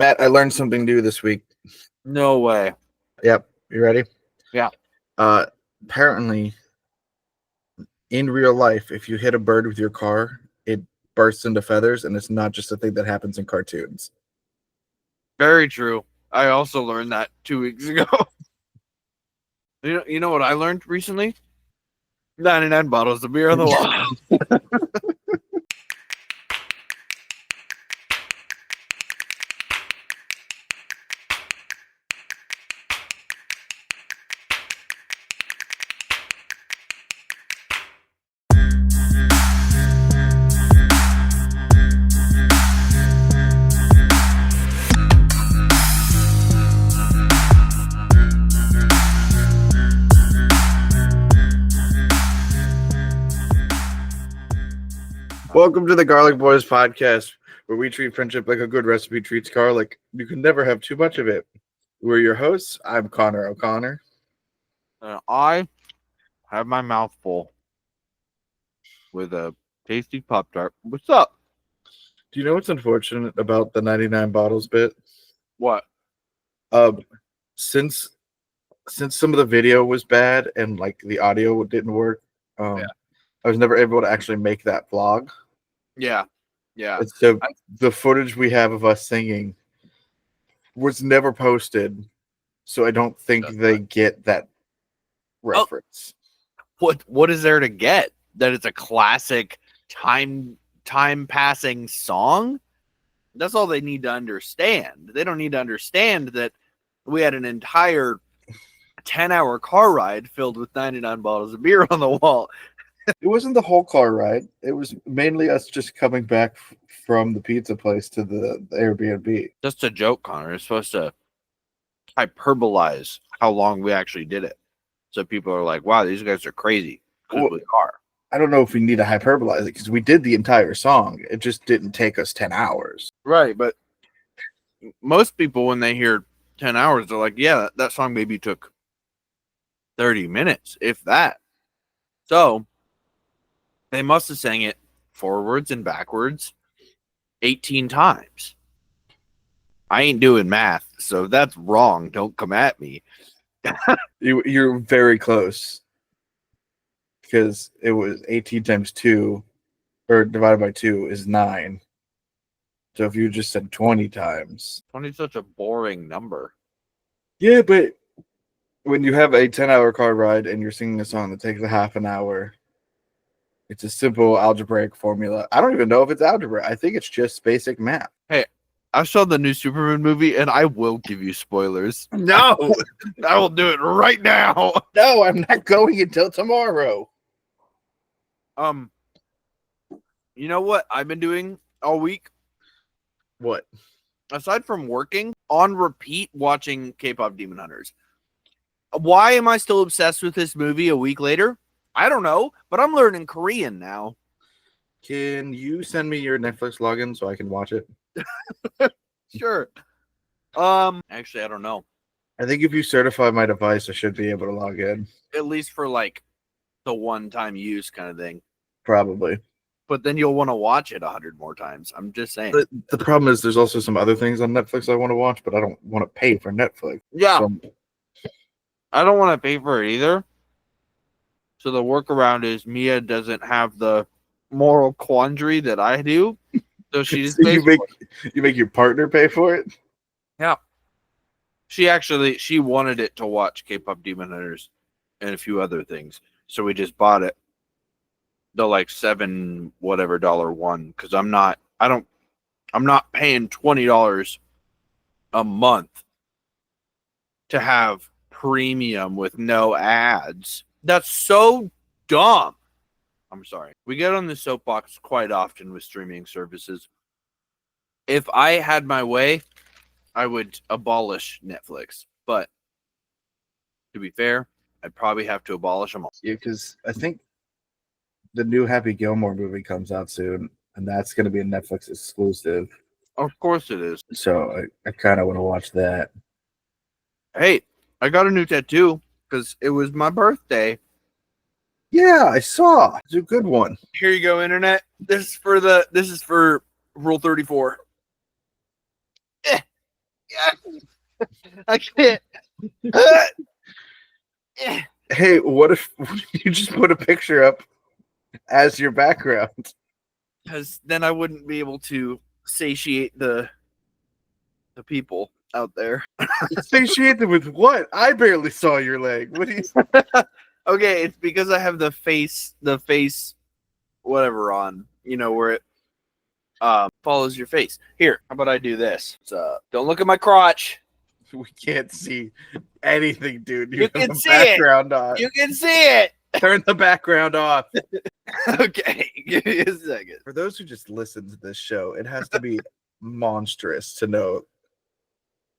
Matt, I learned something new this week. No way. Yep. You ready? Yeah. Apparently, in real life, if you hit a bird with your car, it bursts into feathers, and it's not just a thing that happens in cartoons. Very true. I also learned that 2 weeks ago. You know what I learned recently? 99 bottles of beer on the wall. Welcome to the Garlic Boys podcast, where we treat friendship like a good recipe treats garlic. You can never have too much of it. We're your hosts. I'm Connor O'Connor. I have my mouth full with a tasty Pop-Tart. What's up? Do you know what's unfortunate about the 99 bottles bit? What? Since some of the video was bad and like the audio didn't work, I was never able to actually make that vlog. Yeah. And so the footage we have of us singing was never posted, so I don't think they get that reference. What is there to get? That it's a classic time passing song? That's all they need to understand. They don't need to understand that we had an entire 10-hour car ride filled with 99 bottles of beer on the wall. It wasn't the whole car ride. It was mainly us just coming back from the pizza place to the Airbnb. Just a joke, Connor. It's supposed to hyperbolize how long we actually did it. So people are like, wow, these guys are crazy. Well, we are. I don't know if we need to hyperbolize it because we did the entire song. It just didn't take us 10 hours. Right, but most people, when they hear 10 hours, they're like, yeah, that song maybe took 30 minutes, if that. So they must have sang it forwards and backwards 18 times. I ain't doing math, so if that's wrong, don't come at me. You're very close because it was 18 times 2 or divided by 2 is 9. So if you just said 20 times. 20 is such a boring number. Yeah, but when you have a 10-hour car ride and you're singing a song that takes a half an hour, it's a simple algebraic formula. I don't even know if it's algebra. I think it's just basic math. Hey, I saw the new Superman movie, and I will give you spoilers. No, I will do it right now. No, I'm not going until tomorrow. You know what I've been doing all week? What? Aside from working, on repeat watching K-pop Demon Hunters. Why am I still obsessed with this movie a week later? I don't know, but I'm learning Korean now. Can you send me your Netflix login so I can watch it? Sure. Actually, I don't know. I think if you certify my device, I should be able to log in. At least for like the one-time use kind of thing. Probably. But then you'll want to watch it 100 more times. I'm just saying. The problem is there's also some other things on Netflix I want to watch, but I don't want to pay for Netflix. Yeah. So, I don't want to pay for it either. So the workaround is Mia doesn't have the moral quandary that I do. So she just pays you make your partner pay for it? Yeah. She wanted it to watch K-pop Demon Hunters and a few other things. So we just bought it. The like $7 whatever one, because I'm not paying $20 a month to have premium with no ads. That's so dumb. I'm sorry. We get on the soapbox quite often with streaming services. If I had my way, I would abolish Netflix. But to be fair, I'd probably have to abolish them all. Yeah, because I think the new Happy Gilmore movie comes out soon, and that's going to be a Netflix exclusive. Of course it is. So I kind of want to watch that. Hey, I got a new tattoo because it was my birthday. Yeah, I saw. It's a good one. Here you go, internet. This is for Rule 34. I can't. Hey, what if you just put a picture up as your background? Because then I wouldn't be able to satiate the people out there. Satiated with what? I barely saw your leg. What do you? Okay, it's because I have the face whatever on, you know, where it follows your face. Here, how about I do this? Don't look at my crotch. We can't see anything, dude. You have can a see background on. You can see it. Turn the background off. Okay, give me a second. For those who just listen to this show, it has to be monstrous to know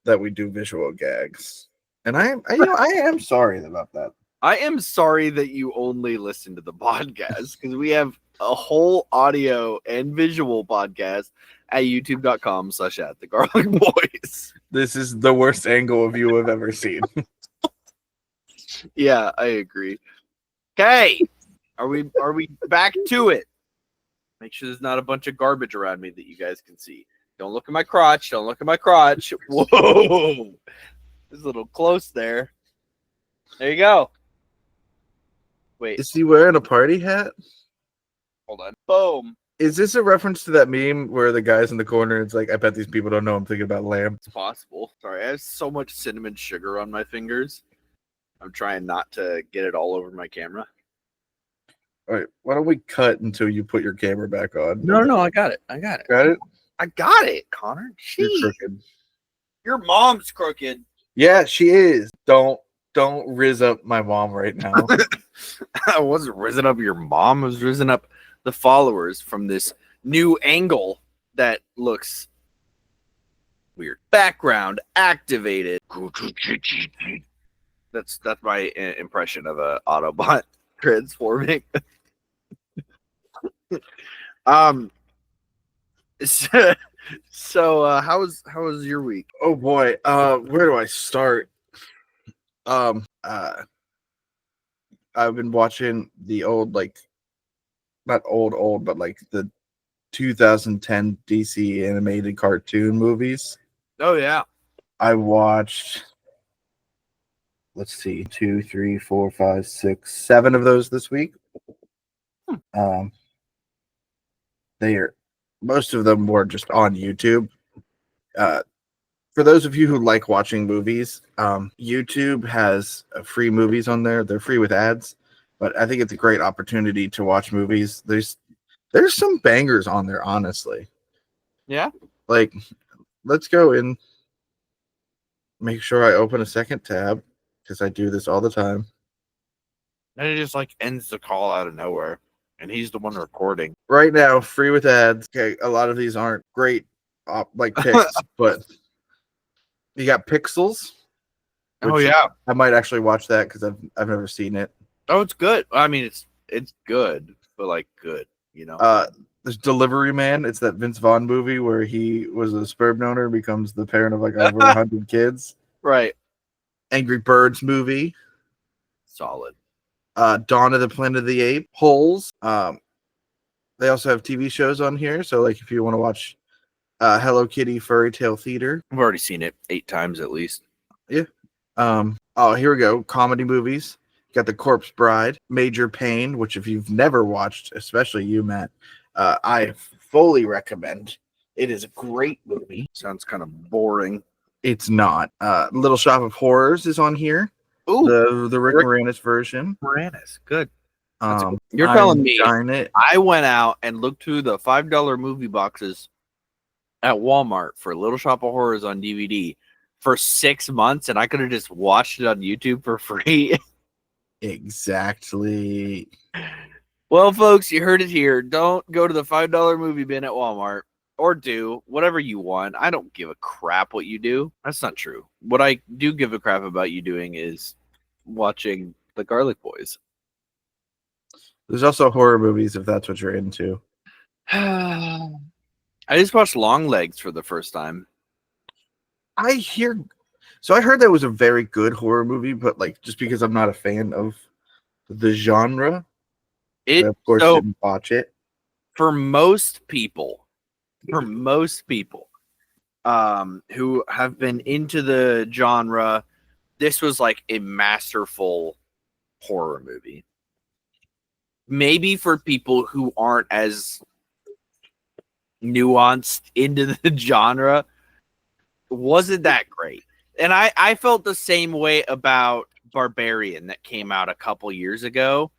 that we do visual gags. And I am sorry about that. I am sorry that you only listen to the podcast because we have a whole audio and visual podcast at youtube.com/@thegarlicboys. This is the worst angle of you I've ever seen. Yeah, I agree. Okay, are we back to it? Make sure there's not a bunch of garbage around me that you guys can see. Don't look at my crotch. Don't look at my crotch. Whoa, it's a little close there. There you go. Wait, Is he wearing a party hat? hold on. Boom. Is this a reference to that meme where the guy's in the corner? It's like, I bet these people don't know I'm thinking about lamb. It's possible. Sorry, I have so much cinnamon sugar on my fingers. I'm trying not to get it all over my camera. All right, why don't we cut until you put your camera back on? No, I got it. Got it? I got it, Connor. You're Jeez. crooked. Your mom's crooked. Yeah, she is. Don't rizz up my mom right now. I wasn't risen up your mom. I was risen up the followers from this new angle that looks weird. Background activated. That's my impression of a Autobot transforming. So how was your week? Oh boy, where do I start? I've been watching the old, like, not old, but like the 2010 DC animated cartoon movies. Oh yeah. I watched, let's see, 2, 3, 4, 5, 6, 7 of those this week. Most of them were just on YouTube. For those of you who like watching movies, YouTube has free movies on there. They're free with ads, but I think it's a great opportunity to watch movies. There's some bangers on there, honestly. Yeah. Like, let's go and make sure I open a second tab because I do this all the time. And it just like ends the call out of nowhere, and he's the one recording. Right now, free with ads. Okay, a lot of these aren't great, like picks, but you got Pixels. Oh yeah. I might actually watch that because I've never seen it. Oh, it's good. I mean, it's good, but like good, you know. There's Delivery Man. It's that Vince Vaughn movie where he was a sperm donor, becomes the parent of like over 100 kids. Right. Angry Birds movie. Solid. Dawn of the Planet of the Apes. Holes. They also have TV shows on here. So like if you want to watch Hello Kitty Fairy Tale Theater. I've already seen it 8 times at least. Yeah. Oh, here we go. Comedy movies. Got The Corpse Bride, Major Pain, which if you've never watched, especially you, Matt, I fully recommend. It is a great movie. Sounds kind of boring. It's not. Little Shop of Horrors is on here. Ooh, the Rick Moranis version. Moranis, good. You're telling me it. I went out and looked through the $5 movie boxes at Walmart for Little Shop of Horrors on DVD for 6 months, and I could have just watched it on YouTube for free. Exactly. Well, folks, you heard it here. Don't go to the $5 movie bin at Walmart, or do whatever you want. I don't give a crap what you do. That's not true. What I do give a crap about you doing is watching the Garlic Boys. There's also horror movies if that's what you're into. I just watched Long Legs for the first time. I heard that was a very good horror movie, but like just because I'm not a fan of the genre, I of course didn't watch it. For most people, who have been into the genre, this was like a masterful horror movie. Maybe for people who aren't as nuanced into the genre, wasn't that great. And I felt the same way about Barbarian that came out a couple years ago.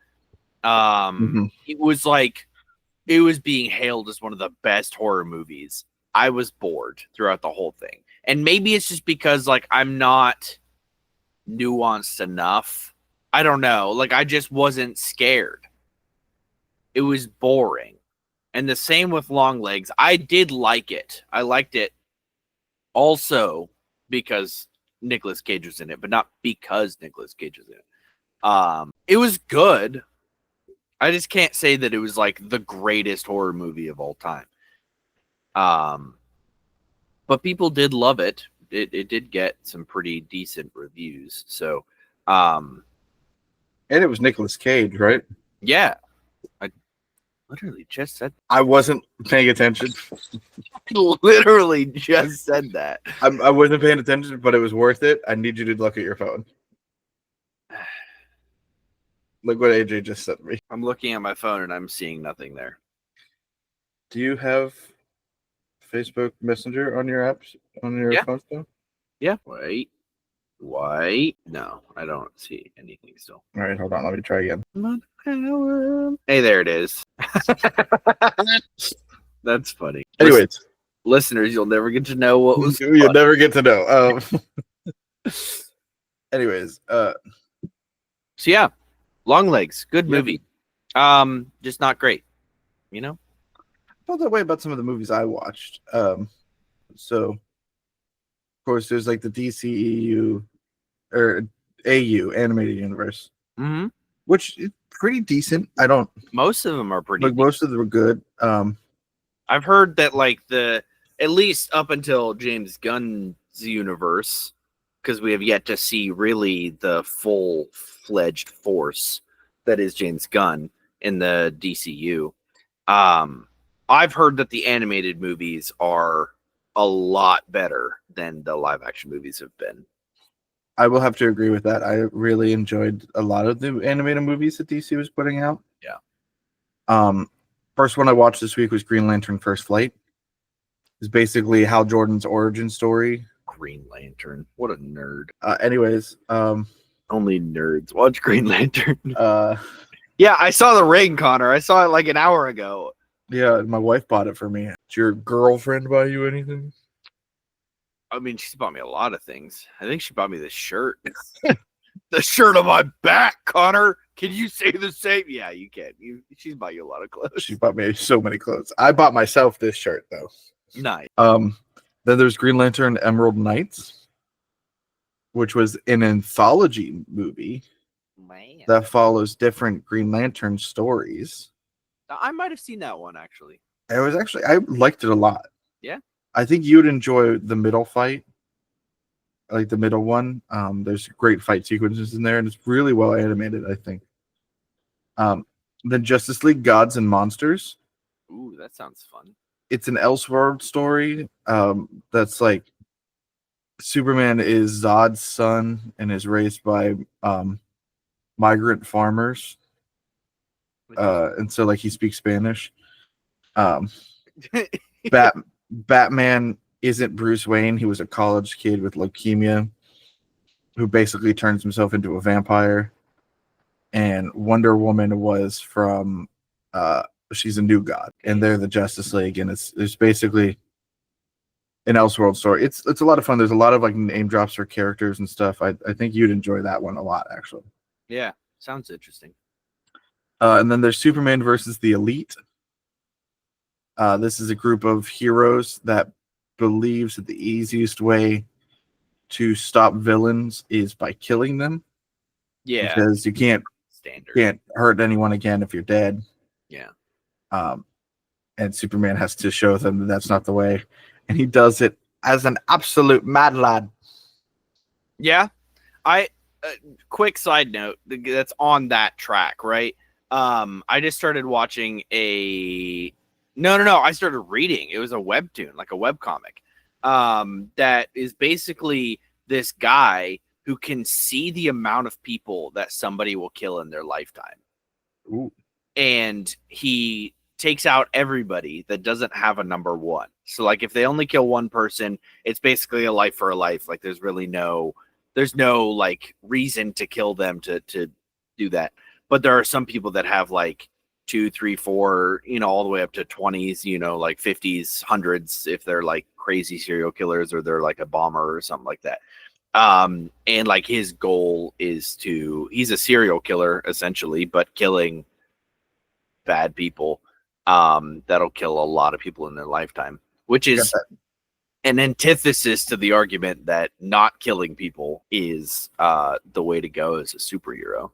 It was like, it was being hailed as one of the best horror movies. I was bored throughout the whole thing. And maybe it's just because like I'm not nuanced enough. I don't know. Like I just wasn't scared. It was boring. And the same with Longlegs. I did like it. I liked it also because Nicolas Cage was in it, but not because Nicolas Cage was in it. It was good. I just can't say that it was like the greatest horror movie of all time. But people did love it. It did get some pretty decent reviews. So, and it was Nicolas Cage, right? Yeah. I literally just said I wasn't paying attention. literally just said that. I wasn't paying attention, but it was worth it. I need you to look at your phone. Look what AJ just sent me. I'm looking at my phone and I'm seeing nothing there. Do you have Facebook Messenger on your apps on your phone still? Yeah. Wait. No, I don't see anything still. All right, hold on. Let me try again. Hey, there it is. That's funny. Anyways, listeners, you'll never get to know what was. You'll never get to know. Anyways, so yeah, Longlegs, good movie. Just not great. You know, I felt that way about some of the movies I watched. So of course, there's like the DCEU or AU animated universe, which is pretty decent. Most of them are pretty. Like most of them are good. I've heard that like at least up until James Gunn's universe, because we have yet to see really the full-fledged force that is James Gunn in the DCU. I've heard that the animated movies are a lot better than the live-action movies have been. I will have to agree with that. I really enjoyed a lot of the animated movies that DC was putting out. Yeah. First one I watched this week was Green Lantern First Flight. It's basically Hal Jordan's origin story. Green Lantern. What a nerd. Anyways, only nerds watch Green Lantern. Yeah, I saw the ring, Connor. I saw it like an hour ago. Yeah, my wife bought it for me. Did your girlfriend buy you anything? I mean, she's bought me a lot of things. I think she bought me this shirt. The shirt on my back, Connor. Can you say the same? Yeah, you can. She's bought you a lot of clothes. She bought me so many clothes. I bought myself this shirt though. Nice. Then there's Green Lantern Emerald Knights, which was an anthology movie that follows different Green Lantern stories. I might have seen that one actually. I liked it a lot. Yeah. I think you'd enjoy the middle fight. Like the middle one. There's great fight sequences in there, and it's really well animated, I think. Then Justice League Gods and Monsters. Ooh, that sounds fun. It's an Elseworld story. That's like Superman is Zod's son and is raised by migrant farmers. And so like he speaks Spanish. Batman isn't Bruce Wayne. He was a college kid with leukemia who basically turns himself into a vampire. And Wonder Woman was from she's a new god, and they're the Justice League, and it's basically an Elseworld story. It's a lot of fun. There's a lot of like name drops for characters and stuff. I think you'd enjoy that one a lot, actually. Yeah, sounds interesting. And then there's Superman versus the Elite. This is a group of heroes that believes that the easiest way to stop villains is by killing them. Yeah, because you can't hurt anyone again if you're dead. Yeah. And Superman has to show them that that's not the way, and he does it as an absolute mad lad. Yeah, quick side note that's on that track, right? I just started watching I started reading. It was a webtoon, like a webcomic, that is basically this guy who can see the amount of people that somebody will kill in their lifetime. Ooh. And he takes out everybody that doesn't have a number one. So like if they only kill one person, it's basically a life for a life. Like there's no like reason to kill them to do that. But there are some people that have like 2, 3, 4, all the way up to 20s, like 50s, 100s, if they're like crazy serial killers or they're like a bomber or something like that. And like his goal is he's a serial killer essentially, but killing bad people that'll kill a lot of people in their lifetime, which is an antithesis to the argument that not killing people is the way to go as a superhero.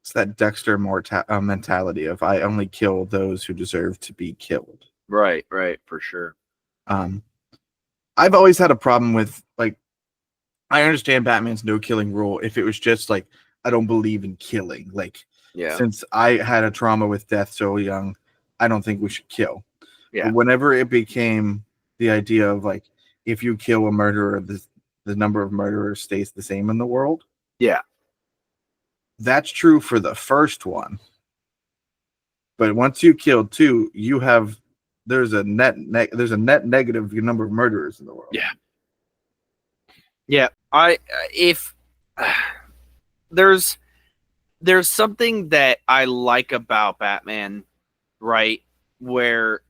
It's that Dexter mentality of I only kill those who deserve to be killed. Right, for sure. I've always had a problem with, like, I understand Batman's no killing rule if it was just like I don't believe in killing. Like, since I had a trauma with death so young, I don't think we should kill. Yeah. But whenever it became the idea of like if you kill a murderer, the number of murderers stays the same in the world. Yeah. That's true for the first one. But once you kill 2, there's a net negative number of murderers in the world. Yeah. Yeah. There's something that I like about Batman, right? Where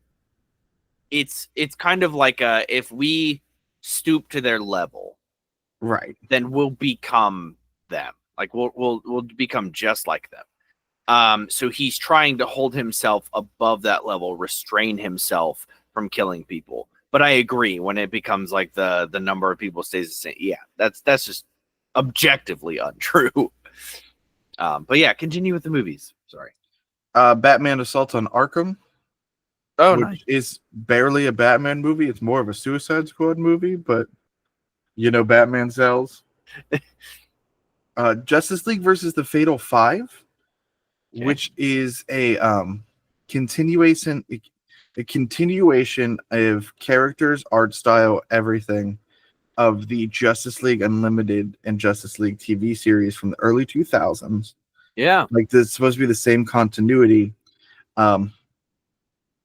it's kind of like if we stoop to their level, right, then we'll become them. Like we'll become just like them. So he's trying to hold himself above that level, restrain himself from killing people. But I agree, when it becomes like the number of people stays the same. Yeah, that's just objectively untrue. But yeah, continue with the movies. Sorry. Batman Assault on Arkham. Oh, which nice. is barely a Batman movie. It's more of a Suicide Squad movie, but Batman sells. Justice League versus the Fatal Five, which is a continuation of characters, art style, everything of the Justice League Unlimited and Justice League TV series from the early 2000s. Yeah. Like, this is supposed to be the same continuity. And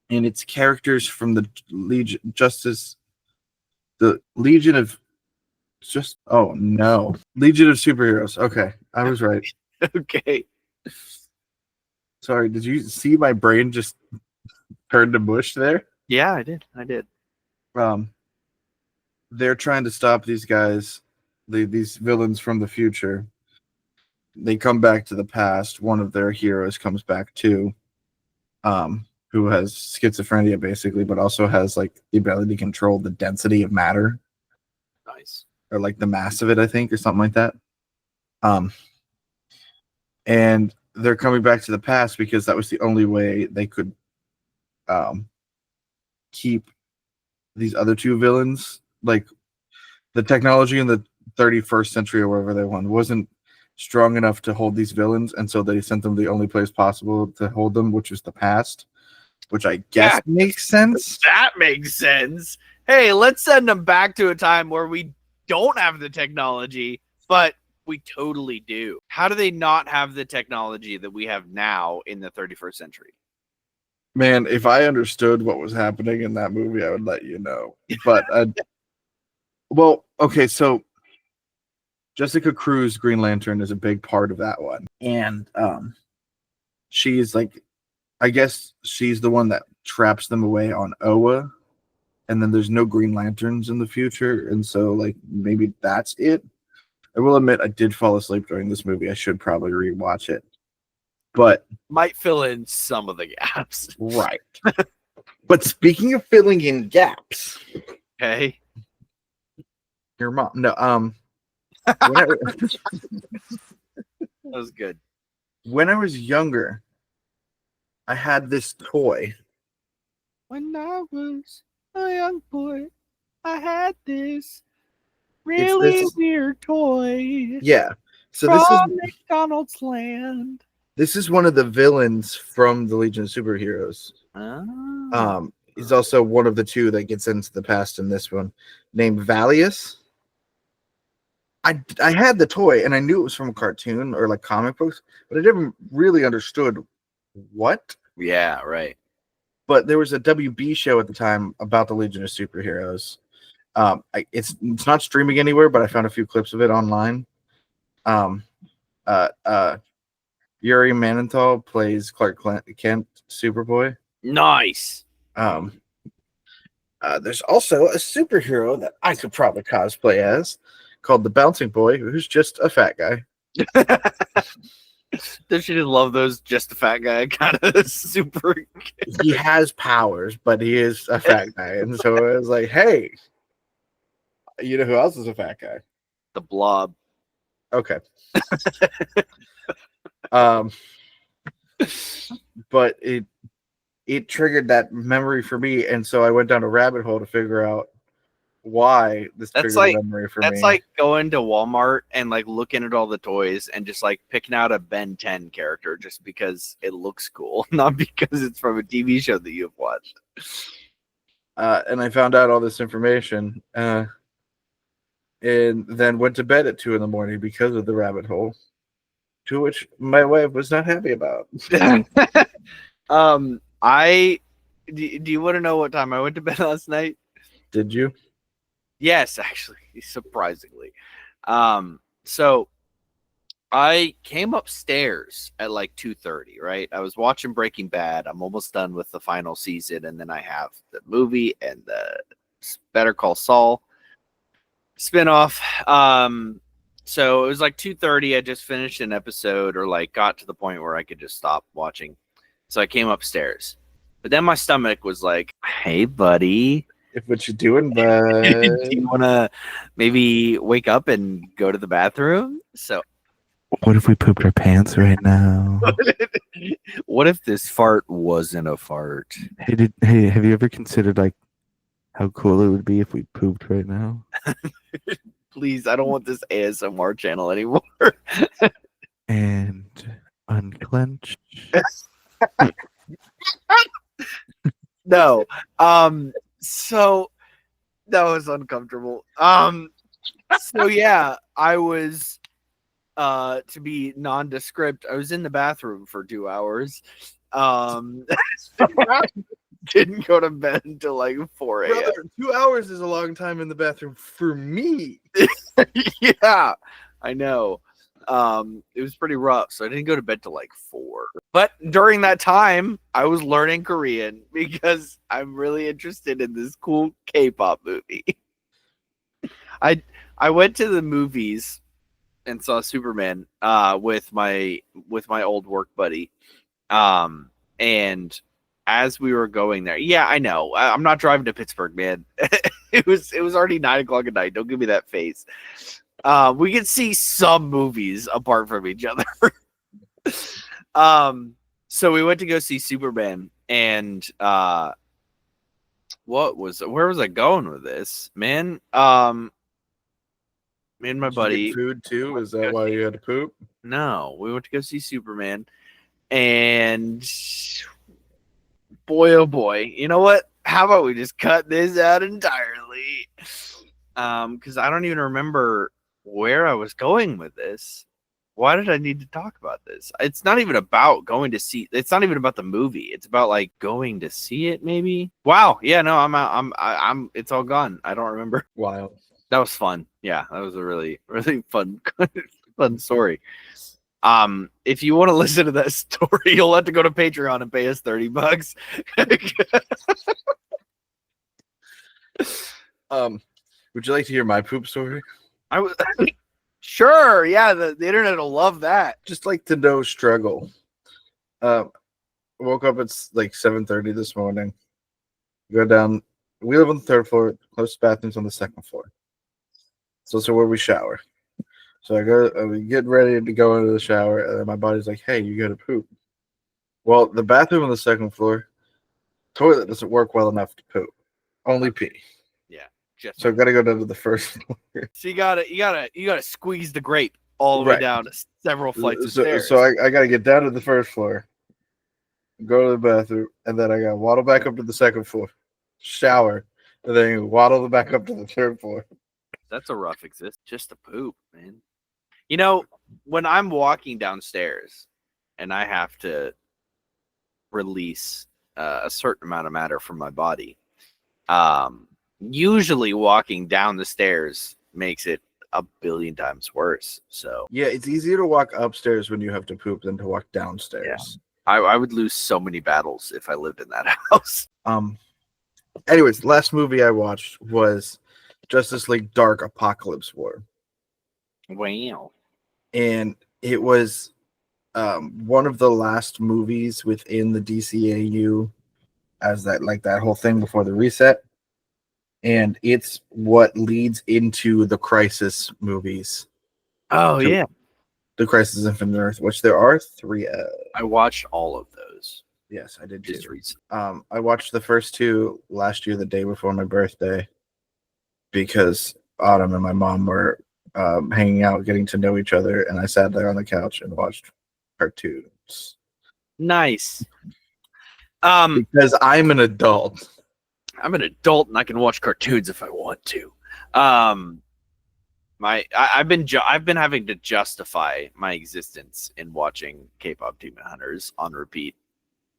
it's characters from the Legion of Superheroes. Okay, I was right. Okay. Sorry, did you see my brain just turn to mush there? Yeah, I did. They're trying to stop these guys, these villains from the future. They come back to the past. One of their heroes comes back too, who has schizophrenia basically, but also has like the ability to control the density of matter. Nice. Or like the mass of it, I think, or something like that. And they're coming back to the past because that was the only way they could keep these other 2 villains. Like, the technology in the 31st century or wherever they won wasn't strong enough to hold these villains, and so they sent them the only place possible to hold them, which is the past, which I guess makes sense. That makes sense. Hey, let's send them back to a time where we don't have the technology, but we totally do. How do they not have the technology that we have now in the 31st century? Man, if I understood what was happening in that movie, I would let you know. But, well, okay, so Jessica Cruz, Green Lantern, is a big part of that one. And she's like, I guess she's the one that traps them away on Oa. And then there's no Green Lanterns in the future. And so, like, maybe that's it. I will admit I did fall asleep during this movie. I should probably rewatch it. But might fill in some of the gaps. Right. But speaking of filling in gaps. Okay. Your mom. No, that was good. When I was younger, I had this toy. When I was a young boy, I had this really weird toy. Yeah. So from this is McDonald's Land. This is one of the villains from the Legion of Superheroes. Oh. He's also one of the two that gets into the past in this one, named Valius. I had the toy and I knew it was from a cartoon or like comic books, but I never really understood what. Yeah, right. But there was a WB show at the time about the Legion of Superheroes. It's not streaming anywhere, but I found a few clips of it online. Yuri Manenthal plays Clark Kent, Superboy. Nice. There's also a superhero that I could probably cosplay as, called the Bouncing Boy, who's just a fat guy. Don't you just love those just a fat guy kind of super? He has powers, but he is a fat guy, and so it was like, hey, you know who else is a fat guy? The Blob. Okay. But it triggered that memory for me, and so I went down a rabbit hole to figure out why this triggered a memory for me. That's like going to Walmart and like looking at all the toys and just like picking out a Ben 10 character just because it looks cool, not because it's from a TV show that you've watched. And I found out all this information, and then went to bed at 2 a.m. because of the rabbit hole, to which my wife was not happy about. Do you want to know what time I went to bed last night? Did you? Yes, actually, surprisingly. So I came upstairs at like 2:30, right? I was watching Breaking Bad. I'm almost done with the final season, and then I have the movie and the Better Call Saul spinoff. So it was like 2:30. I just finished an episode, or like got to the point where I could just stop watching. So I came upstairs, but then my stomach was like, "Hey, buddy, what you doing, bud? do you want to maybe wake up and go to the bathroom?" So, what if we pooped our pants right now? What if this fart wasn't a fart? Hey, have you ever considered like how cool it would be if we pooped right now? Please, I don't want this ASMR channel anymore. And unclench. No. So that was uncomfortable. So yeah, I was to be nondescript, I was in the bathroom for 2 hours. Didn't go to bed until like 4 a.m. Brother, 2 hours is a long time in the bathroom for me. Yeah, I know. It was pretty rough, so I didn't go to bed till like 4. But during that time, I was learning Korean because I'm really interested in this cool K-pop movie. I went to the movies and saw Superman with my old work buddy. And as we were going there, yeah, I know. I'm not driving to Pittsburgh, man. It was already 9:00 at night. Don't give me that face. We could see some movies apart from each other. So we went to go see Superman, and where was I going with this, man? Me and my buddy. Food too? Is that why you had to poop? No, we went to go see Superman, and boy, oh boy, you know what? How about we just cut this out entirely? Because I don't even remember where I was going with this. Why did I need to talk about this? It's not even about going to see. It's not even about the movie. It's about like going to see it. Maybe. Wow. Yeah. No. I'm out. I'm. It's all gone. I don't remember. Wild. That was fun. Yeah. That was a really, really fun, fun story. If you want to listen to that story, you'll have to go to Patreon and pay us $30. Would you like to hear my poop story? I was sure. Yeah, the internet will love that. Just like to know struggle. Woke up at like 7:30 this morning. Go down. We live on the 3rd floor. Closest bathroom's on the 2nd floor. So where we shower. So we get ready to go into the shower, and then my body's like, "Hey, you got to poop." Well, the bathroom on the 2nd floor, toilet doesn't work well enough to poop. Only pee. Yeah. So I got to go down to the 1st floor. So you gotta squeeze the grape all the way down several flights of stairs. So I got to get down to the 1st floor, go to the bathroom, and then I got to waddle back up to the 2nd floor. shower, and then waddle back up to the third floor. That's a rough existence. Just to poop, man. You know, when I'm walking downstairs and I have to release a certain amount of matter from my body, usually walking down the stairs makes it a billion times worse. So Yeah, it's easier to walk upstairs when you have to poop than to walk downstairs. I would lose so many battles if I lived in that house. Anyways, last movie I watched was Justice League Dark Apocalypse War. Wow. And it was one of the last movies within the DCAU as that whole thing before the reset. And it's what leads into the Crisis movies. Oh, yeah. The Crisis Infinite Earth, which there are 3. I watched all of those. Yes, I did Just too. recently. I watched the first 2 last year, the day before my birthday, because Autumn and my mom were hanging out, getting to know each other, and I sat there on the couch and watched cartoons. Nice. Because I'm an adult. I'm an adult and I can watch cartoons if I want to. I've been having to justify my existence in watching K-pop Demon Hunters on repeat.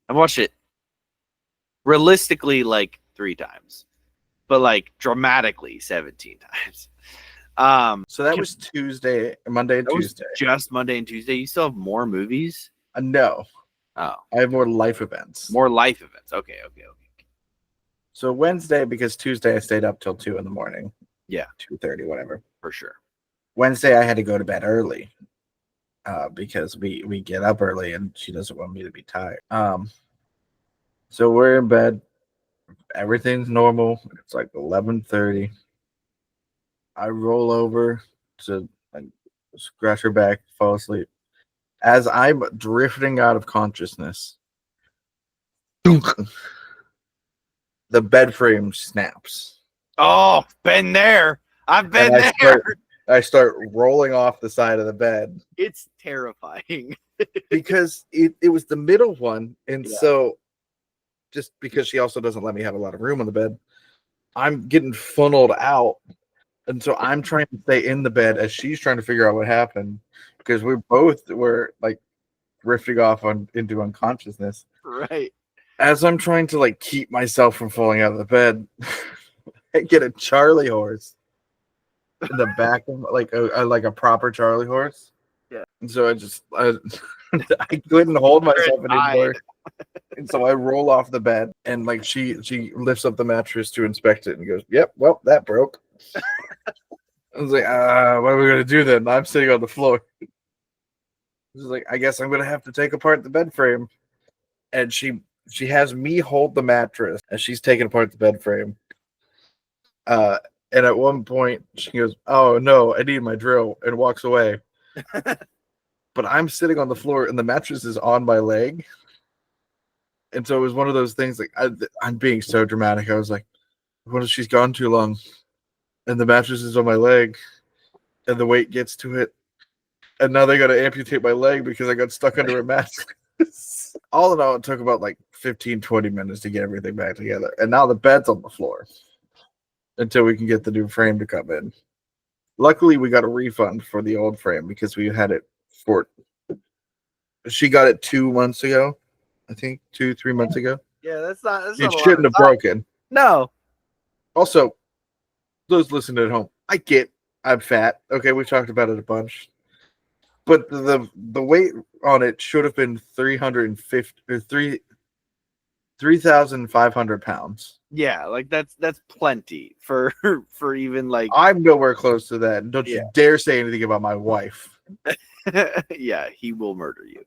I've watched it realistically like 3 times, but like dramatically 17 times. So that was Monday and Tuesday. Just Monday and Tuesday. You still have more movies? No. Oh, I have more life events. more life events. Okay. So Wednesday, because Tuesday I stayed up till 2 in the morning. Yeah. 2:30, whatever. For sure. Wednesday I had to go to bed early. Because we get up early and she doesn't want me to be tired. So we're in bed. Everything's normal. It's like 11:30. I roll over to scratch her back, fall asleep. As I'm drifting out of consciousness, the bed frame snaps. Oh, been there. I've been there. I start rolling off the side of the bed. It's terrifying. Because it was the middle one. And Yeah. so just because she also doesn't let me have a lot of room on the bed, I'm getting funneled out. And so I'm trying to stay in the bed as she's trying to figure out what happened, because we both were like drifting off into unconsciousness. Right. As I'm trying to like keep myself from falling out of the bed, I get a Charlie horse in the back of like a proper Charlie horse. Yeah. And so I couldn't hold myself anymore. And so I roll off the bed, and like she lifts up the mattress to inspect it and goes, "Yep, well, that broke." I was like, what are we gonna do then? I'm sitting on the floor. She's like, I guess I'm gonna have to take apart the bed frame. And she has me hold the mattress as she's taking apart the bed frame. And at one point she goes, "Oh no, I need my drill," and walks away. But I'm sitting on the floor and the mattress is on my leg. And so it was one of those things like I'm being so dramatic. I was like, what if she's gone too long? And the mattress is on my leg, and the weight gets to it, and now they got to amputate my leg because I got stuck under a mattress. All in all, it took about like 15-20 minutes to get everything back together, and now the bed's on the floor until we can get the new frame to come in. Luckily, we got a refund for the old frame because we had it she got it 2 months ago, I think 2-3 months ago. Yeah, that's not It shouldn't have broken. No. Also, those listening at home, I get I'm fat. Okay, we've talked about it a bunch. But the weight on it should have been 3,500 pounds. Yeah, like that's plenty for even like I'm nowhere close to that. Don't you dare say anything about my wife. Yeah, he will murder you.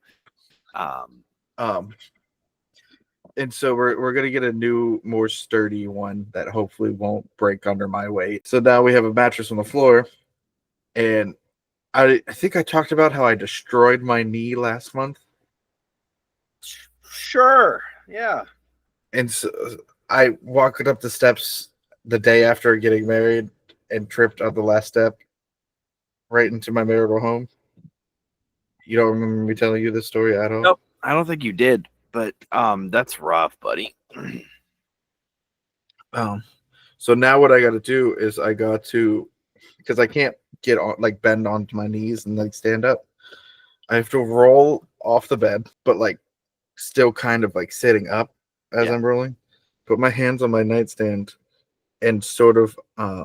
And so we're gonna get a new, more sturdy one that hopefully won't break under my weight. So now we have a mattress on the floor, and I think I talked about how I destroyed my knee last month. Sure. Yeah. And so I walked up the steps the day after getting married and tripped on the last step right into my marital home. You don't remember me telling you this story at all? Nope. I don't think you did, but that's rough, buddy. So now what I got to do is I got to, because I can't get on, like bend onto my knees and like stand up. I have to roll off the bed, but like still kind of like sitting up as I'm rolling. Put my hands on my nightstand and sort of, I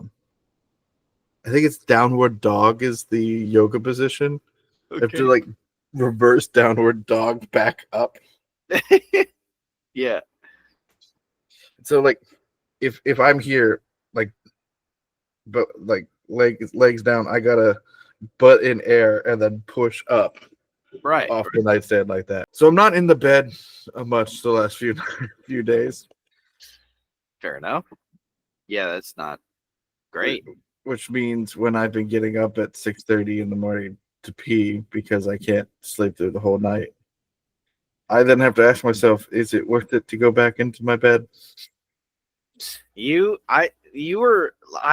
think it's downward dog is the yoga position. I have to like reverse downward dog back up. Yeah. So like if I'm here, like, but like legs down, I gotta butt in air and then push up Right. off the nightstand like that. So I'm not in the bed much the last few days. Fair enough. Yeah, that's not great. Which means when I've been getting up at 6:30 in the morning to pee because I can't sleep through the whole night, I then have to ask myself, is it worth it to go back into my bed? I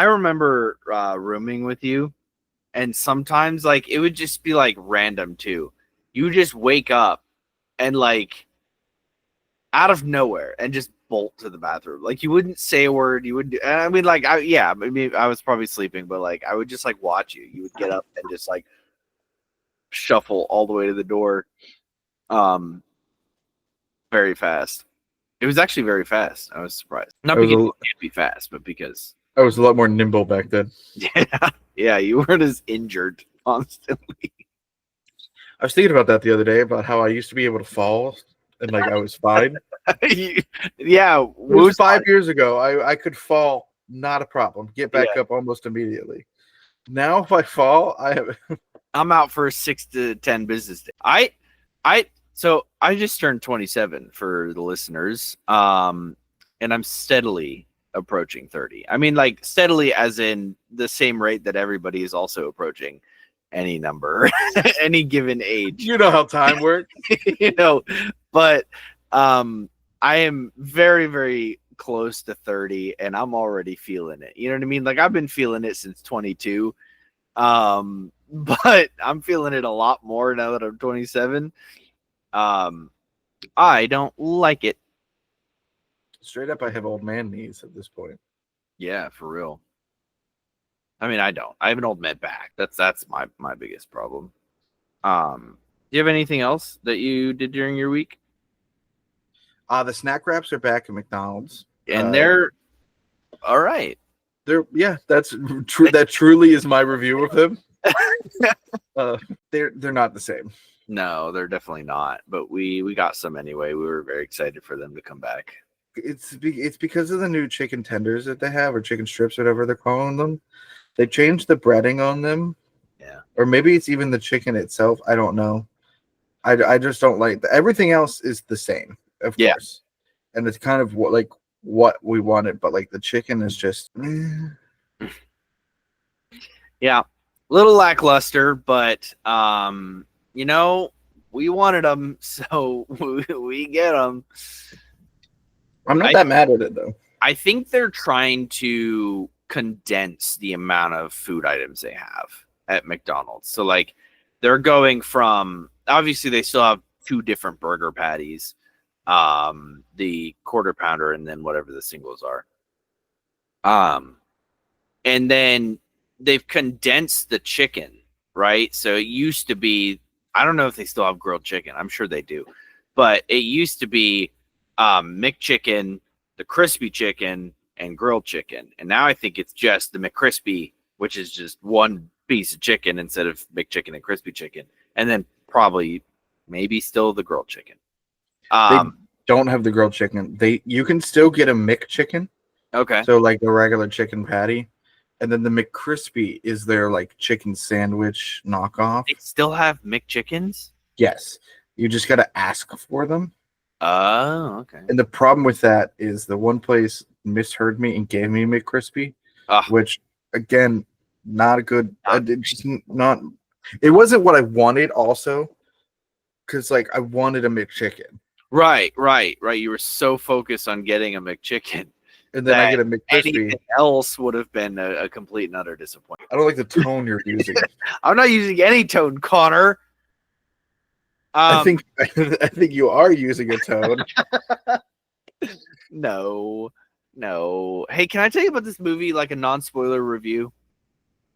remember rooming with you, and sometimes like it would just be like random too. You would just wake up and like out of nowhere and just bolt to the bathroom. Like you wouldn't say a word. You would. I mean, like I was probably sleeping, but like I would just like watch you. You would get up and just like shuffle all the way to the door, very fast. It was actually very fast. I was surprised. Not because you can't be fast, but because I was a lot more nimble back then. Yeah, you weren't as injured constantly. I was thinking about that the other day, about how I used to be able to fall and like I was fine. Yeah, it was 5 years ago. I could fall, not a problem. Get back up almost immediately. Now if I fall, I'm out for 6 to 10 business days. So I just turned 27 for the listeners, and I'm steadily approaching 30. I mean, like steadily as in the same rate that everybody is also approaching any number, any given age. You know how time works. But I am very, very close to 30, and I'm already feeling it. You know what I mean? Like I've been feeling it since 22, but I'm feeling it a lot more now that I'm 27. I don't like it. Straight up, I have old man knees at this point. Yeah, for real. I mean, I don't. I have an old med back. That's my biggest problem. Do you have anything else that you did during your week? The snack wraps are back at McDonald's, and they're all right. That's true. That truly is my review of them. They're not the same. No, they're definitely not. But we got some anyway. We were very excited for them to come back. It's because of the new chicken tenders that they have, or chicken strips, whatever they're calling them. They changed the breading on them. Yeah. Or maybe it's even the chicken itself. I don't know. I just don't like everything else is the same, of course. And it's kind of what we wanted, but like the chicken is just yeah, a little lackluster, but we wanted them, so we get them. I'm not that mad at it though. I think they're trying to condense the amount of food items they have at McDonald's. So like they're going from, obviously they still have 2 different burger patties, the quarter pounder and then whatever the singles are. And then they've condensed the chicken, right? So it used to be, I don't know if they still have grilled chicken. I'm sure they do. But it used to be McChicken, the crispy chicken, and grilled chicken. And now I think it's just the McCrispy, which is just one piece of chicken instead of McChicken and crispy chicken. And then probably maybe still the grilled chicken. They don't have the grilled chicken. You can still get a McChicken. Okay. So like the regular chicken patty. And then the McCrispy is their like chicken sandwich knockoff. They still have McChickens? Yes. You just got to ask for them. Oh, okay. And the problem with that is the one place misheard me and gave me McCrispy, which again, not a good. It wasn't what I wanted. Also, because like I wanted a McChicken. Right. You were so focused on getting a McChicken, and then I get a McCrispy. Anything else would have been a complete and utter disappointment. I don't like the tone you're using. I'm not using any tone, Connor. I think you are using a tone. No. No. Hey, can I tell you about this movie, like a non-spoiler review?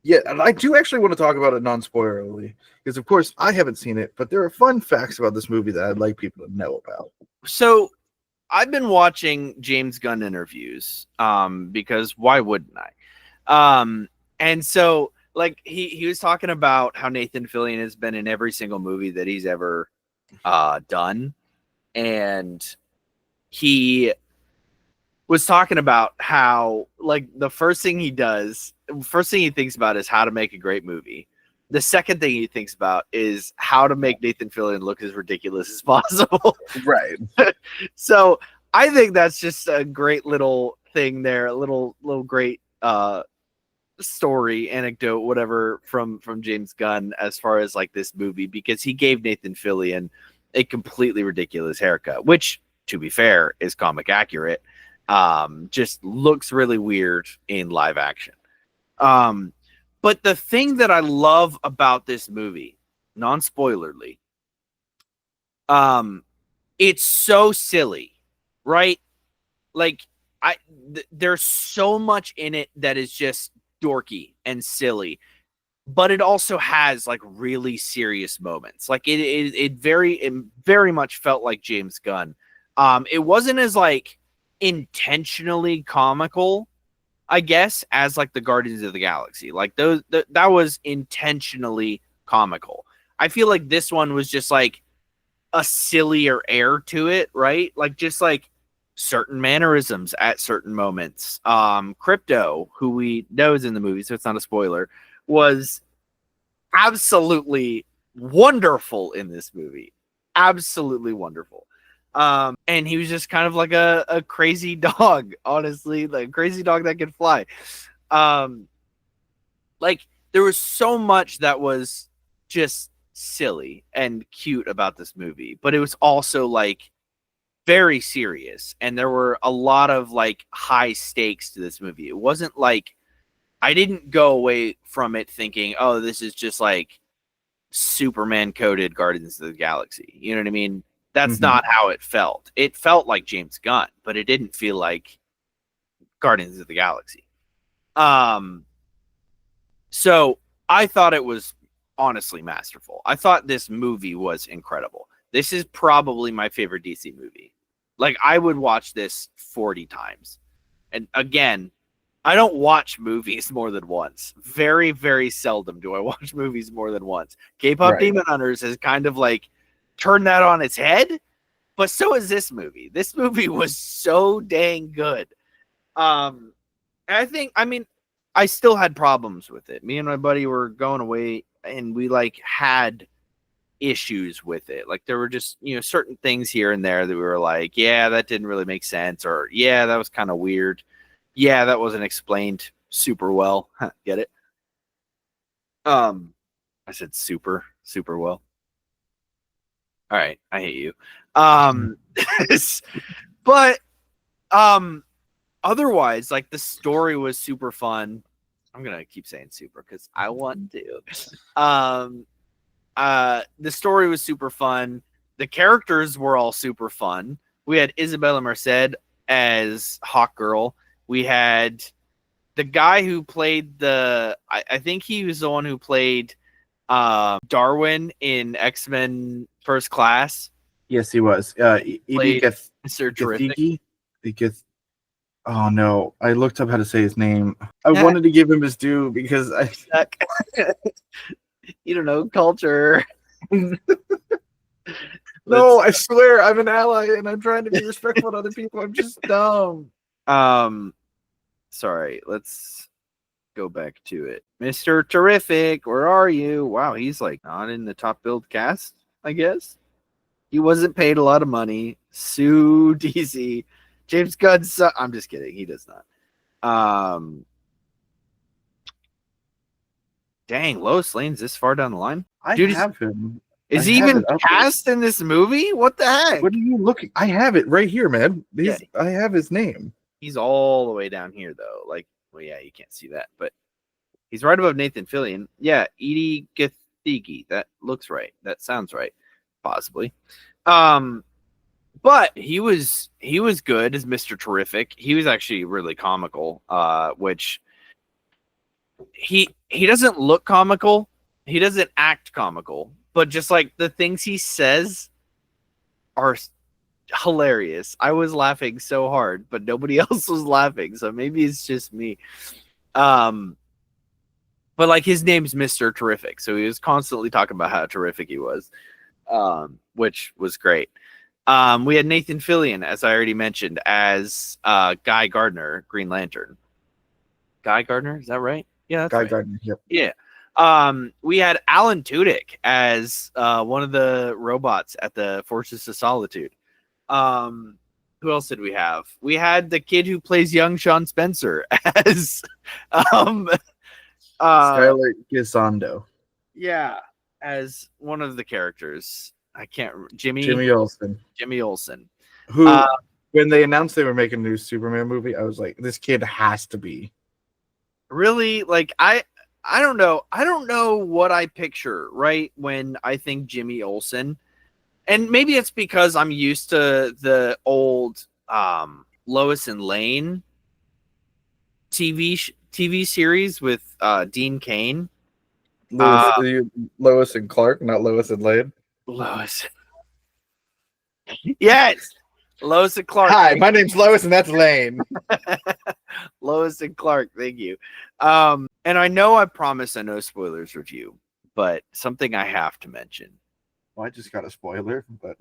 Yeah, and I do actually want to talk about it non-spoilerly because, of course, I haven't seen it, but there are fun facts about this movie that I'd like people to know about. So I've been watching James Gunn interviews, because why wouldn't I? And so like he was talking about how Nathan Fillion has been in every single movie that he's ever done, and he was talking about how like the first thing he thinks about is how to make a great movie. The second thing he thinks about is how to make Nathan Fillion look as ridiculous as possible. Right. So I think that's just a great little thing there, a little great story, anecdote, whatever from James Gunn as far as like this movie, because he gave Nathan Fillion a completely ridiculous haircut, which to be fair is comic accurate. Just looks really weird in live action. But the thing that I love about this movie, non-spoilerly, it's so silly, right? Like there's so much in it that is just dorky and silly, but it also has like really serious moments. Like it very much felt like James Gunn. It wasn't as like intentionally comical, I guess, as like the Guardians of the Galaxy. Like that was intentionally comical. I feel like this one was just like a sillier air to it, right? Like just like certain mannerisms at certain moments. Crypto, who we know is in the movie, so it's not a spoiler, was absolutely wonderful in this movie. Absolutely wonderful. And he was just kind of like a crazy dog, honestly, like a crazy dog that could fly. Like there was so much that was just silly and cute about this movie, but it was also like very serious, and there were a lot of like high stakes to this movie. It wasn't like I didn't go away from it thinking, oh, this is just like Superman coded Guardians of the Galaxy. You know what I mean? That's not how it felt. It felt like James Gunn, but it didn't feel like Guardians of the Galaxy. So I thought it was honestly masterful. I thought this movie was incredible. This is probably my favorite DC movie. Like I would watch this 40 times. And again, I don't watch movies more than once. Very, very seldom do I watch movies more than once. K-Pop Demon Hunters has kind of like turned that on its head, but so is this movie. This movie was so dang good. And I still had problems with it. Me and my buddy were going away and we like had issues with it. Like there were just, certain things here and there that we were like, yeah, that didn't really make sense, or yeah, that was kind of weird. Yeah, that wasn't explained super well. Get it? I said super well. All right, I hate you. But otherwise, like the story was super fun. I'm gonna keep saying super because I want to. The story was super fun. The characters were all super fun. We had Isabella Merced as Hawk Girl. We had the guy who played I think he was the one who played Darwin in X-Men First Class. Yes, he was. Mr. Terrific. Oh no, I looked up how to say his name. I wanted to give him his due because you don't know culture. No, I swear I'm an ally and I'm trying to be respectful to other people. I'm just dumb. Sorry, let's go back to it. Mr. Terrific, where are you? Wow, he's like not in the top billed cast, I guess. He wasn't paid a lot of money. Sue DC. James Gunn. I'm just kidding. He does not. Dang, Lois Lane's this far down the line. Dude, have him. Is he even cast in this movie? What the heck? What are you looking? I have it right here, man. I have his name. He's all the way down here, though. Like, well, yeah, you can't see that, but he's right above Nathan Fillion. Yeah, Edie Gathegi. That looks right. That sounds right. Possibly. But he was good as Mr. Terrific. He was actually really comical, which he doesn't look comical. He doesn't act comical, but just like the things he says are hilarious. I was laughing so hard, but nobody else was laughing, so maybe it's just me. But like his name's Mr. Terrific, so he was constantly talking about how terrific he was, which was great. We had Nathan Fillion, as I already mentioned, as Guy Gardner, Green Lantern. Guy Gardner, is that right? Yeah, that's Guy right. Gardner. Yep. Yeah. We had Alan Tudyk as one of the robots at the Fortress of Solitude. Who else did we have? We had the kid who plays young Sean Spencer as Skylar Gisondo. Yeah, as one of the characters. I can't Jimmy Olsen. Jimmy Olsen. Who, when they announced they were making a new Superman movie, I was like, this kid has to be. Really? Like I don't know. I don't know what I picture, right, when I think Jimmy Olsen. And maybe it's because I'm used to the old Lois and Lane TV series with Dean Cain. Lois and Clark, not Lois and Lane. Lois. Yes. Lois and Clark. Hi, my name's Lois and that's Lane. Lois and Clark, thank you. And I know I promised a no spoilers review, but something I have to mention. Well, I just got a spoiler, but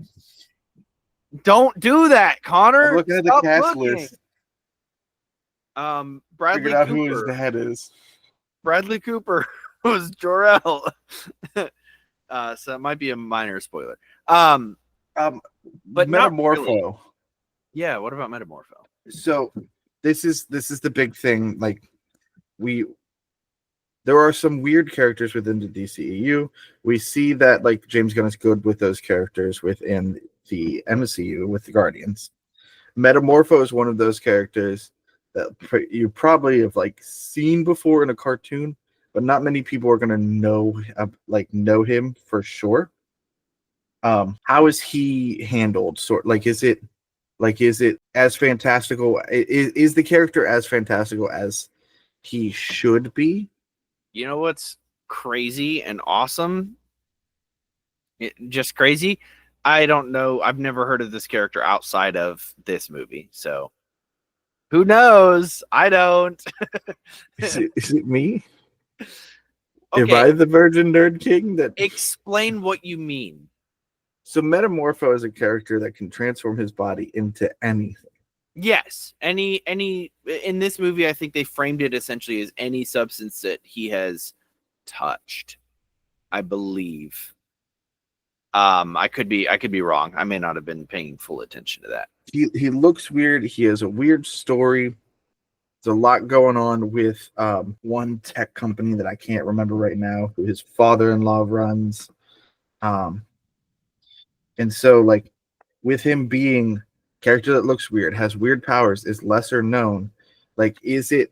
don't do that, Connor. I'm looking at the cast list. Bradley Figured out Cooper. who his dad is. Bradley Cooper was Jor-El. So it might be a minor spoiler. But Metamorpho. Really. Yeah, what about Metamorpho? So this is the big thing. Like there are some weird characters within the DCAU. We see that like James Gunn is good with those characters within the MCU with the Guardians. Metamorpho is one of those characters that you probably have like seen before in a cartoon, but not many people are gonna know him for sure. How is he handled? Is it as fantastical? Is the character as fantastical as he should be? You know what's crazy and awesome? Just crazy. I don't know. I've never heard of this character outside of this movie. So who knows? I don't. Is it me? Okay. Am I the Virgin Nerd King? Explain what you mean. So Metamorpho is a character that can transform his body into anything. Yes. Any in this movie, I think they framed it essentially as any substance that he has touched. I believe. I could be wrong. I may not have been paying full attention to that. He looks weird. He has a weird story. There's a lot going on with one tech company that I can't remember right now, who his father-in-law runs. And so like with him being character that looks weird, has weird powers, is lesser known. Like, is it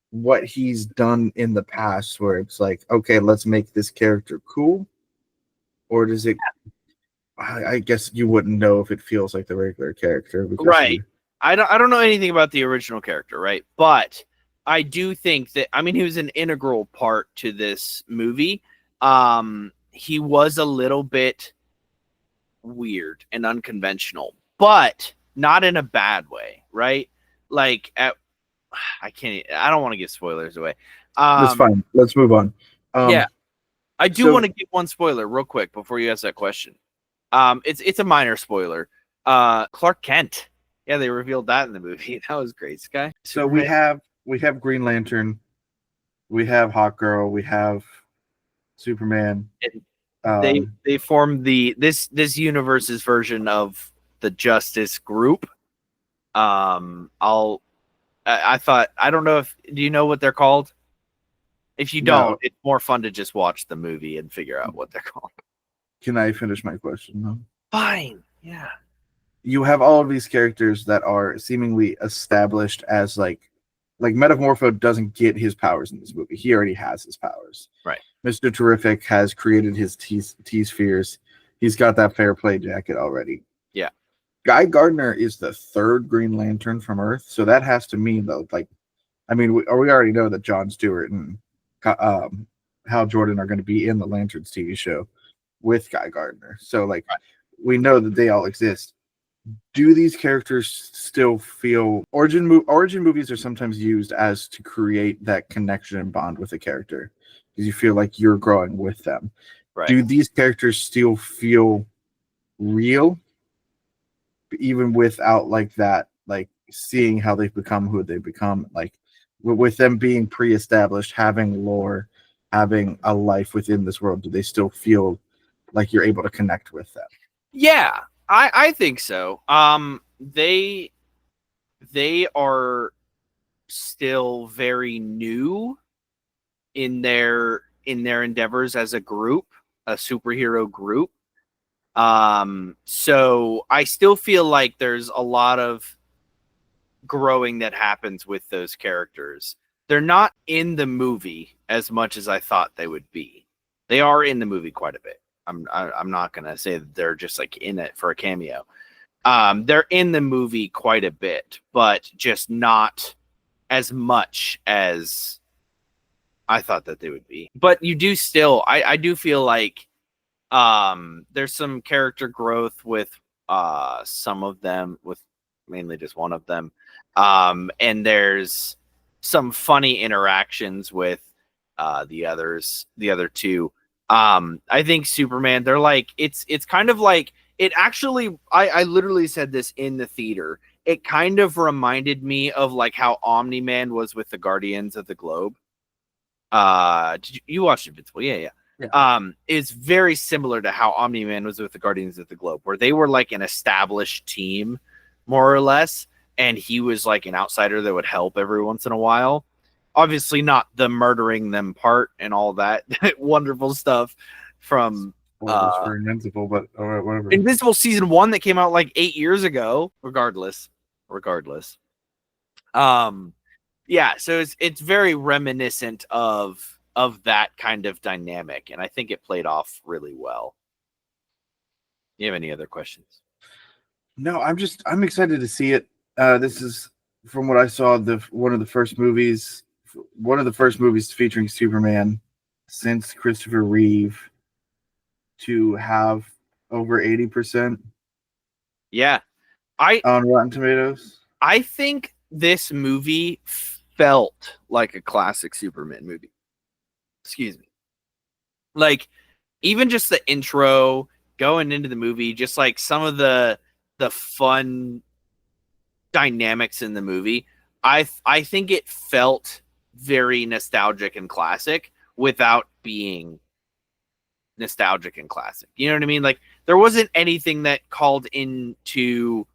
what he's done in the past where it's like, okay, let's make this character cool? Or does it, I guess you wouldn't know if it feels like the regular character. Right. I don't know anything about the original character, right? But I do think that, I mean, he was an integral part to this movie. He was a little bit weird and unconventional, but not in a bad way, right? Like I don't want to give spoilers away. That's fine. Let's move on. Yeah. I do want to give one spoiler real quick before you ask that question. It's a minor spoiler. Clark Kent. Yeah, they revealed that in the movie. That was great, Sky. So we have Green Lantern, we have Hawkgirl, we have Superman. They formed this universe's version of the Justice Group. I thought, I don't know if, do you know what they're called? If you don't, No. It's more fun to just watch the movie and figure out what they're called. Can I finish my question though? Fine. Yeah. You have all of these characters that are seemingly established as like Metamorpho doesn't get his powers in this movie. He already has his powers. Right. Mr. Terrific has created his T-spheres. He's got that fair play jacket already. Yeah. Guy Gardner is the third Green Lantern from Earth, so that has to mean though, like, I mean, we already know that Jon Stewart and Hal Jordan are going to be in the Lanterns TV show with Guy Gardner, so like, we know that they all exist. Do these characters still feel origin movies are sometimes used as to create that connection and bond with a character because you feel like you're growing with them. Right. Do these characters still feel real, even without like that, like seeing how they've become who they've become, like with them being pre-established, having lore, having a life within this world? Do they still feel like you're able to connect with them? Yeah, I think so. They are still very new in their endeavors as a group, a superhero group. So I still feel like there's a lot of growing that happens with those characters. They're not in the movie as much as I thought they would be. They are in the movie quite a bit. I'm not gonna say that they're just like in it for a cameo. They're in the movie quite a bit, but just not as much as I thought that they would be. But you do still, I do feel like there's some character growth with some of them, with mainly just one of them. And there's some funny interactions with the other two. I think Superman, they're like, it's kind of like, it actually, I literally said this in the theater. It kind of reminded me of like how Omni-Man was with the Guardians of the Globe. You watched Invincible? Yeah. It's very similar to how Omni-Man was with the Guardians of the Globe, where they were like an established team, more or less, and he was like an outsider that would help every once in a while. Obviously not the murdering them part and all that wonderful stuff from for Invincible, but whatever. Invincible season 1 that came out like 8 years ago. Regardless. Yeah, so it's very reminiscent of that kind of dynamic, and I think it played off really well. You have any other questions? No, I'm excited to see it. This is, from what I saw, one of the first movies featuring Superman since Christopher Reeve to have over 80%. Yeah. On Rotten Tomatoes. I think this movie felt like a classic Superman movie. Excuse me. Like, even just the intro going into the movie, just like some of the fun dynamics in the movie, I think it felt very nostalgic and classic without being nostalgic and classic. You know what I mean? Like, there wasn't anything that called into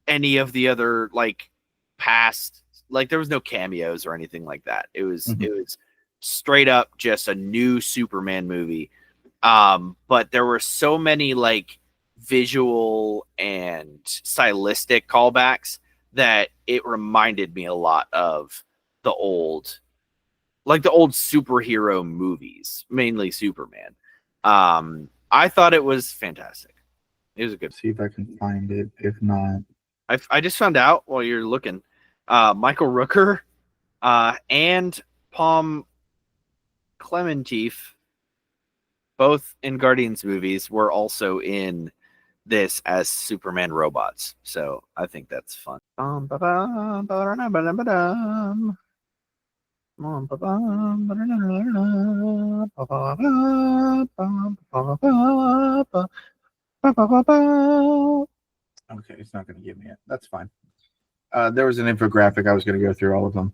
any of the other like past, like there was no cameos or anything like that. It was straight up just a new Superman movie. But there were so many like visual and stylistic callbacks that it reminded me a lot of the old superhero movies, mainly Superman. I thought it was fantastic. It was a good. See if I can find it. If not, I just found out while you're looking, Michael Rooker and Palm Clementif, both in Guardians movies, were also in this as Superman robots. So I think that's fun. Okay, it's not going to give me it. That's fine. There was an infographic. I was going to go through all of them.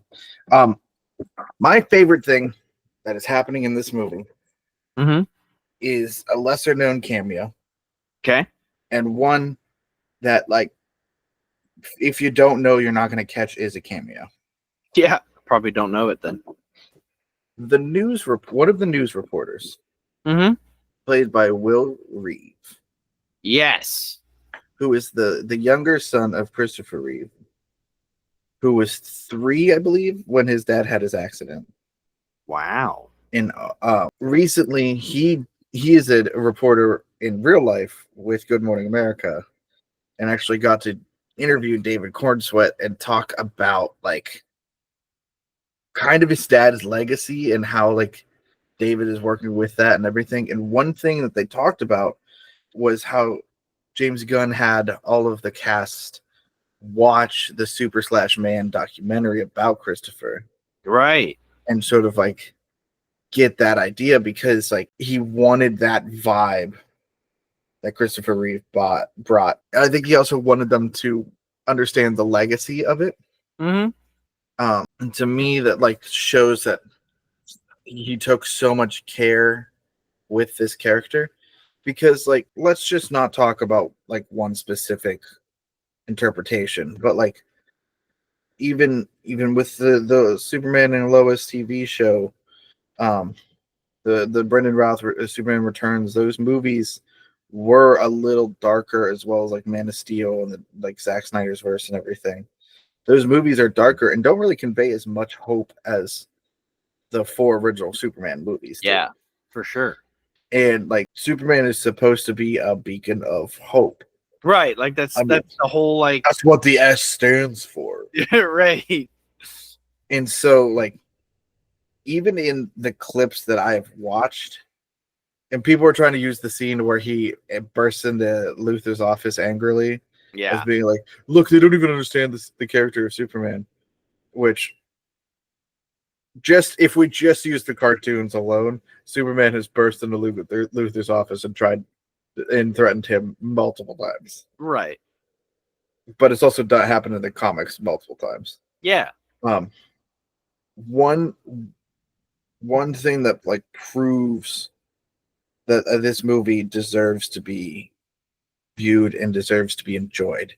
My favorite thing that is happening in this movie is a lesser known cameo. Okay. And one that, like, if you don't know, you're not going to catch is a cameo. Yeah, probably don't know it then. One of the news reporters, played by Will Reeve. Yes. Who is the younger son of Christopher Reeve, who was 3, I believe, when his dad had his accident. Wow. And recently, he is a reporter in real life with Good Morning America, and actually got to interview David Cornsweet and talk about like kind of his dad's legacy and how like David is working with that and everything. And one thing that they talked about was how James Gunn had all of the cast watch the Super/Man documentary about Christopher, Right. and sort of like get that idea, because like he wanted that vibe that Christopher Reeve brought. And I think he also wanted them to understand the legacy of it. Mm-hmm. And to me, that like shows that he took so much care with this character, because like, let's just not talk about like one specific interpretation, but like even with the Superman and Lois TV show, the Brendan Routh Superman Returns, those movies were a little darker, as well as like Man of Steel and like Zack Snyder's verse and everything. Those movies are darker and don't really convey as much hope as the 4 original Superman movies do. Yeah, for sure. And like Superman is supposed to be a beacon of hope. Right. Like that's the whole like that's what the S stands for. Right. And so like even in the clips that I've watched, and people were trying to use the scene where he bursts into Luthor's office angrily, as being like, look, they don't even understand the character of Superman. Which, just if we just use the cartoons alone, Superman has burst into Luthor's office and threatened him multiple times. Right. But it's also happened in the comics multiple times. Yeah. One thing that like proves that this movie deserves to be viewed and deserves to be enjoyed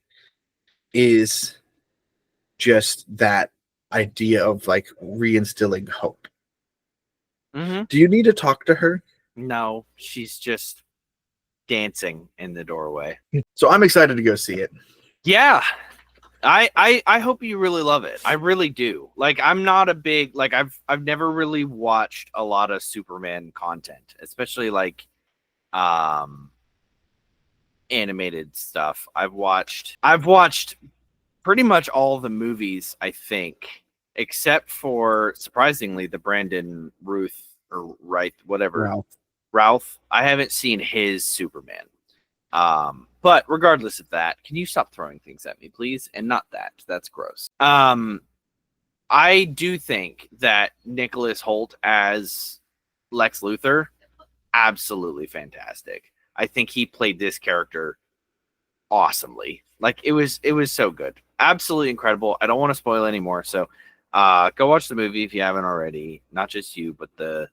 is just that idea of like reinstilling hope. Mm-hmm. Do you need to talk to her? No, she's just dancing in the doorway. So I'm excited to go see it. Yeah. I hope you really love it. I really do. Like, I'm not a big, like, I've never really watched a lot of Superman content, especially like animated stuff. I've watched pretty much all the movies, I think, except for, surprisingly, the Brandon Ruth or Wright, whatever. Ralph. I haven't seen his Superman. But regardless of that, can you stop throwing things at me, please? And not that. That's gross. I do think that Nicholas Hoult as Lex Luthor, absolutely fantastic. I think he played this character awesomely. Like, it was so good. Absolutely incredible. I don't want to spoil anymore, so go watch the movie if you haven't already. Not just you, but the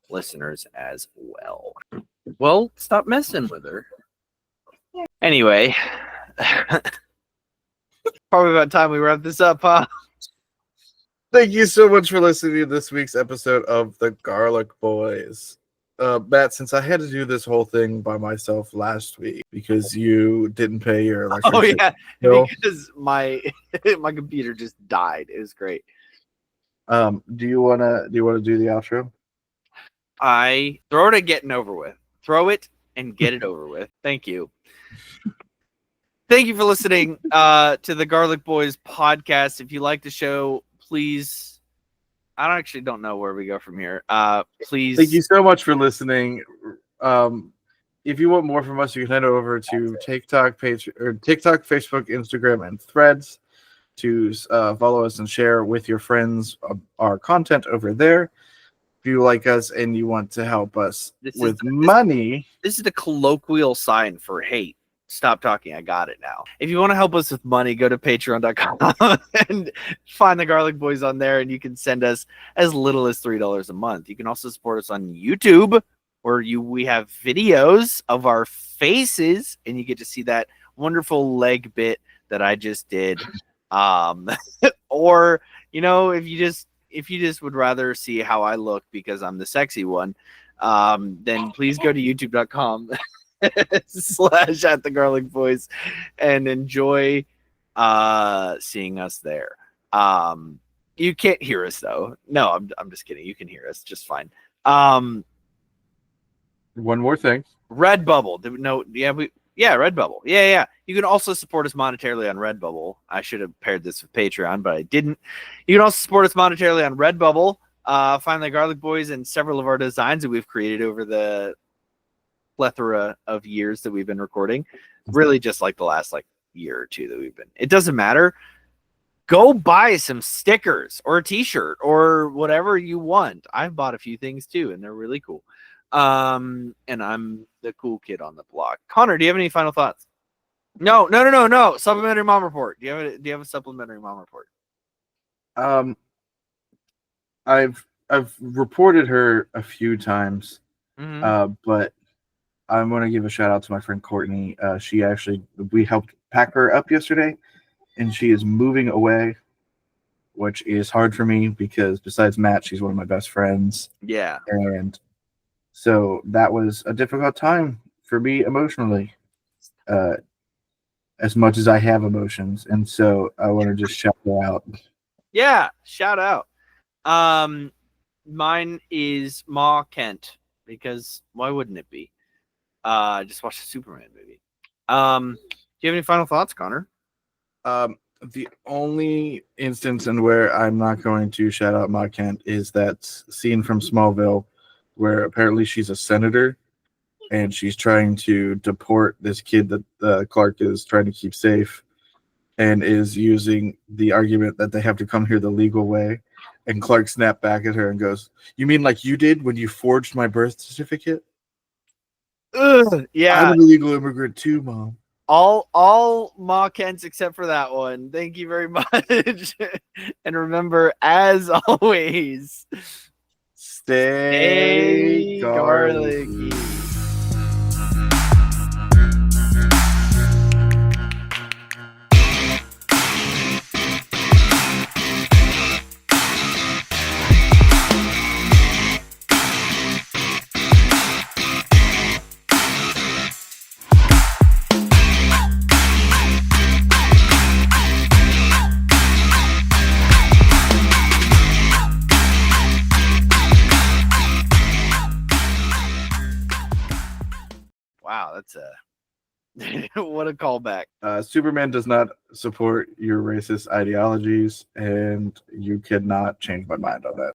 listeners as well. Well, stop messing with her. Anyway, probably about time we wrap this up, huh? Thank you so much for listening to this week's episode of The Garlic Boys. Matt, since I had to do this whole thing by myself last week because you didn't pay your electricity bill, because my computer just died. It was great. Do you wanna do the outro? I throw it and getting over with. Throw it and get it over with. Thank you. Thank you for listening to the Garlic Boys podcast. If you like the show, please. I don't know where we go from here. Please. Thank you so much for listening. If you want more from us, you can head over to TikTok, Facebook, Instagram, and Threads to follow us and share with your friends our content over there. If you like us and you want to help us with money, this is the colloquial sign for hate. Stop talking. I got it now. If you want to help us with money, go to patreon.com and find the Garlic Boys on there, and you can send us as little as $3 a month. You can also support us on YouTube, where we have videos of our faces, and you get to see that wonderful leg bit that I just did. Or, if you just would rather see how I look because I'm the sexy one, then please go to youtube.com / at the Garlic Boys and enjoy seeing us there. You can't hear us though. No, I'm just kidding. You can hear us just fine. one more thing. Redbubble. No, yeah, Redbubble. Yeah. You can also support us monetarily on Redbubble. I should have paired this with Patreon, but I didn't. You can also support us monetarily on Redbubble. Find the Garlic Boys and several of our designs that we've created over the plethora of years that we've been recording. Really just like the last year or two that we've been. It doesn't matter. Go buy some stickers or a t-shirt or whatever you want. I've bought a few things too, and they're really cool. And I'm the cool kid on the block. Connor, do you have any final thoughts? No. Supplementary mom report. Do you have a supplementary mom report? I've reported her a few times, but I'm going to give a shout out to my friend Courtney. We helped pack her up yesterday, and she is moving away, which is hard for me because besides Matt, she's one of my best friends. Yeah. And so that was a difficult time for me emotionally, as much as I have emotions. And so I want to just shout her out. Yeah, shout out. Mine is Ma Kent, because why wouldn't it be? Just watched the Superman movie. Do you have any final thoughts, Connor? The only instance in where I'm not going to shout out Ma Kent is that scene from Smallville where apparently she's a senator and she's trying to deport this kid that Clark is trying to keep safe, and is using the argument that they have to come here the legal way. And Clark snapped back at her and goes, "You mean like you did when you forged my birth certificate?" Ugh, yeah. I'm an illegal immigrant too, Mom. All Ma Kents except for that one. Thank you very much. And remember, as always, stay garlicky. Wow, that's what a callback. Superman does not support your racist ideologies, and you cannot change my mind on that.